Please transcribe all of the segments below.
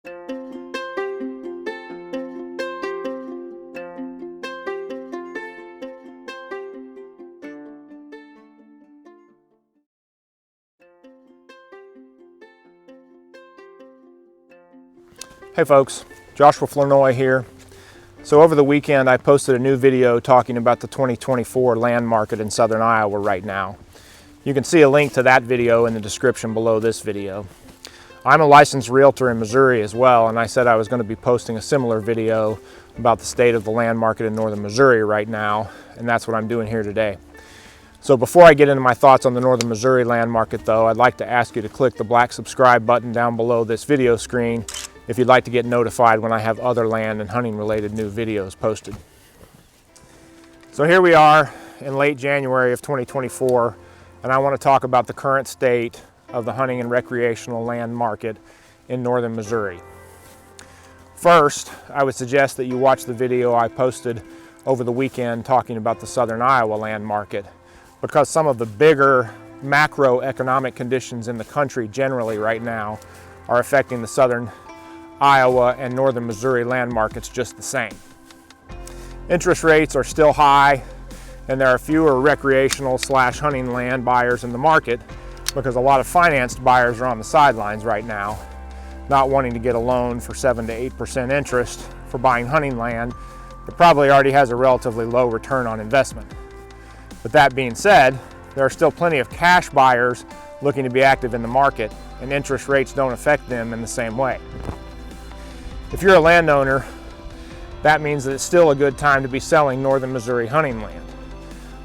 Hey folks, Joshua Flournoy here. So over the weekend I posted a new video talking about the 2024 land market in southern Iowa right now. You can see a link to that video in the description below this video. I'm a licensed realtor in Missouri as well, and I said I was going to be posting a similar video about the state of the land market in northern Missouri right now, and that's what I'm doing here today. So before I get into my thoughts on the northern Missouri land market though, I'd like to ask you to click the black subscribe button down below this video screen if you'd like to get notified when I have other land and hunting related new videos posted. So here we are in late January of 2024, and I want to talk about the current state of the hunting and recreational land market in northern Missouri. First, I would suggest that you watch the video I posted over the weekend talking about the southern Iowa land market, because some of the bigger macroeconomic conditions in the country generally right now are affecting the southern Iowa and northern Missouri land markets just the same. Interest rates are still high, and there are fewer recreational / hunting land buyers in the market because a lot of financed buyers are on the sidelines right now, not wanting to get a loan for 7 to 8% interest for buying hunting land that probably already has a relatively low return on investment. But that being said, there are still plenty of cash buyers looking to be active in the market, and interest rates don't affect them in the same way. If you're a landowner, that means that it's still a good time to be selling northern Missouri hunting land.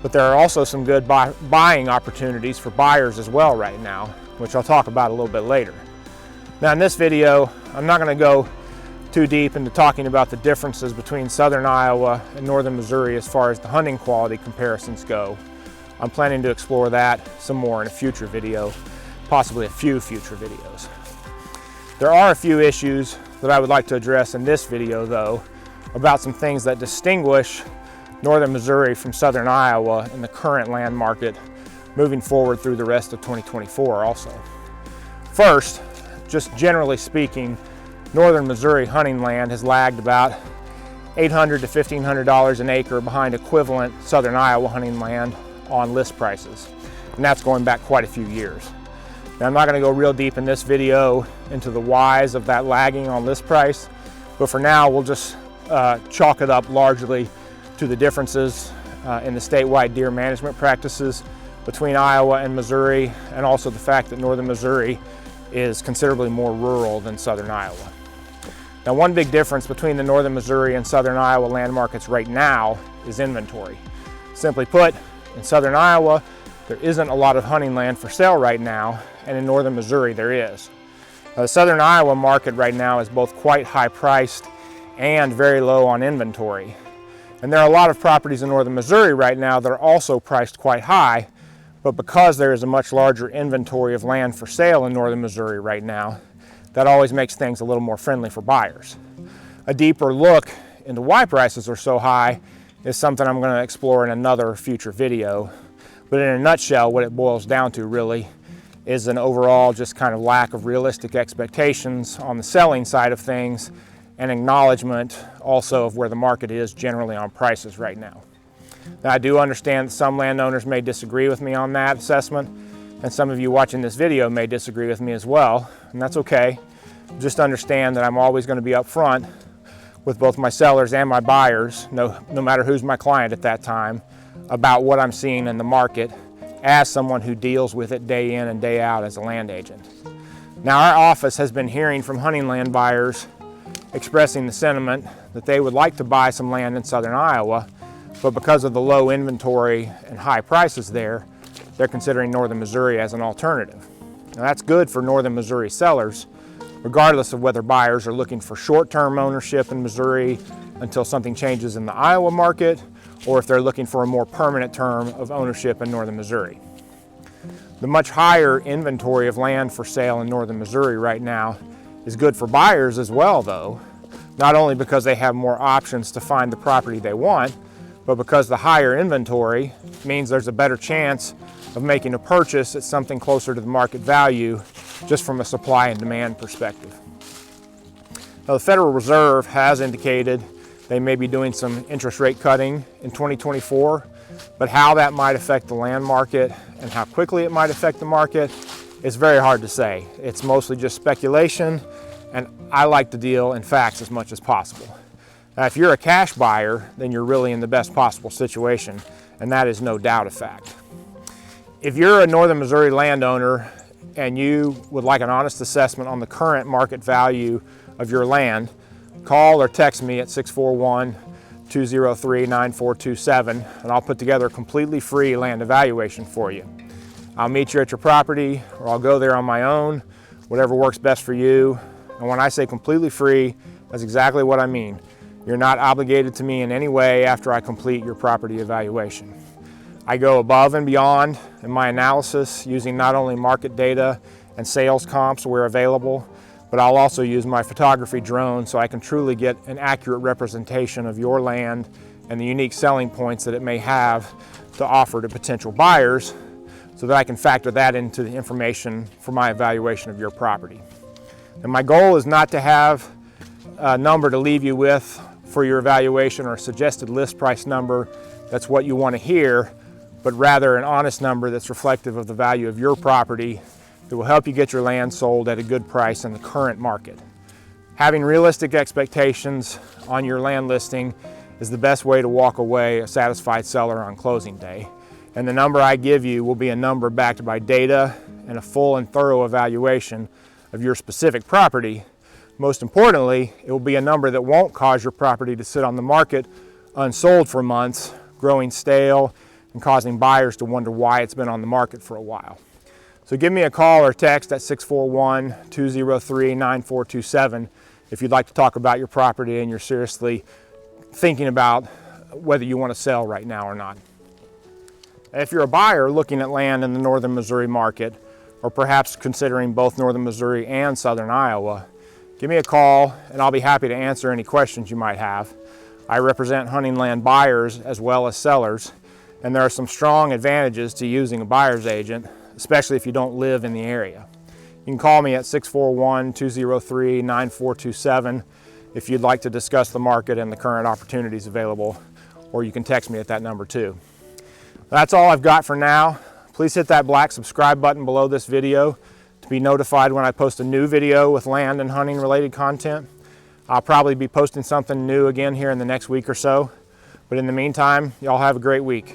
But there are also some good buying opportunities for buyers as well right now, which I'll talk about a little bit later. Now in this video, I'm not going to go too deep into talking about the differences between southern Iowa and northern Missouri as far as the hunting quality comparisons go. I'm planning to explore that some more in a future video, possibly a few future videos. There are a few issues that I would like to address in this video though, about some things that distinguish northern Missouri from southern Iowa in the current land market moving forward through the rest of 2024 also. First, just generally speaking, northern Missouri hunting land has lagged about $800 to $1,500 an acre behind equivalent southern Iowa hunting land on list prices, and that's going back quite a few years. Now, I'm not going to go real deep in this video into the whys of that lagging on list price, but for now we'll just chalk it up largely to the differences in the statewide deer management practices between Iowa and Missouri, and also the fact that northern Missouri is considerably more rural than southern Iowa. Now, one big difference between the northern Missouri and southern Iowa land markets right now is inventory. Simply put, in southern Iowa, there isn't a lot of hunting land for sale right now, and in northern Missouri there is. Now, the southern Iowa market right now is both quite high priced and very low on inventory. And there are a lot of properties in northern Missouri right now that are also priced quite high, but because there is a much larger inventory of land for sale in northern Missouri right now, that always makes things a little more friendly for buyers. A deeper look into why prices are so high is something I'm going to explore in another future video. But in a nutshell, what it boils down to really is an overall just kind of lack of realistic expectations on the selling side of things, and acknowledgement also of where the market is generally on prices right now. Now, I do understand that some landowners may disagree with me on that assessment, and some of you watching this video may disagree with me as well, and that's okay. Just understand that I'm always going to be upfront with both my sellers and my buyers, no matter who's my client at that time, about what I'm seeing in the market as someone who deals with it day in and day out as a land agent. Now, our office has been hearing from hunting land buyers expressing the sentiment that they would like to buy some land in southern Iowa, but because of the low inventory and high prices there, they're considering northern Missouri as an alternative. Now, that's good for northern Missouri sellers, regardless of whether buyers are looking for short-term ownership in Missouri until something changes in the Iowa market, or if they're looking for a more permanent term of ownership in northern Missouri. The much higher inventory of land for sale in northern Missouri right now is good for buyers as well though, not only because they have more options to find the property they want, but because the higher inventory means there's a better chance of making a purchase at something closer to the market value just from a supply and demand perspective. Now, the Federal Reserve has indicated they may be doing some interest rate cutting in 2024, but how that might affect the land market and how quickly it might affect the market is very hard to say. It's mostly just speculation, and I like to deal in facts as much as possible. Now, if you're a cash buyer, then you're really in the best possible situation, and that is no doubt a fact. If you're a northern Missouri landowner and you would like an honest assessment on the current market value of your land, call or text me at 641-203-9427, and I'll put together a completely free land evaluation for you. I'll meet you at your property, or I'll go there on my own, whatever works best for you. And when I say completely free, that's exactly what I mean. You're not obligated to me in any way after I complete your property evaluation. I go above and beyond in my analysis using not only market data and sales comps where available, but I'll also use my photography drone so I can truly get an accurate representation of your land and the unique selling points that it may have to offer to potential buyers, so that I can factor that into the information for my evaluation of your property. And my goal is not to have a number to leave you with for your evaluation or a suggested list price number that's what you want to hear, but rather an honest number that's reflective of the value of your property that will help you get your land sold at a good price in the current market. Having realistic expectations on your land listing is the best way to walk away a satisfied seller on closing day. And the number I give you will be a number backed by data and a full and thorough evaluation of your specific property. Most importantly, it will be a number that won't cause your property to sit on the market unsold for months, growing stale and causing buyers to wonder why it's been on the market for a while. So give me a call or text at 641-203-9427 if you'd like to talk about your property and you're seriously thinking about whether you want to sell right now or not. If you're a buyer looking at land in the northern Missouri market, or perhaps considering both northern Missouri and southern Iowa, give me a call and I'll be happy to answer any questions you might have. I represent hunting land buyers as well as sellers, and there are some strong advantages to using a buyer's agent, especially if you don't live in the area. You can call me at 641-203-9427 if you'd like to discuss the market and the current opportunities available, or you can text me at that number too. That's all I've got for now. Please hit that black subscribe button below this video to be notified when I post a new video with land and hunting related content. I'll probably be posting something new again here in the next week or so. But in the meantime, y'all have a great week.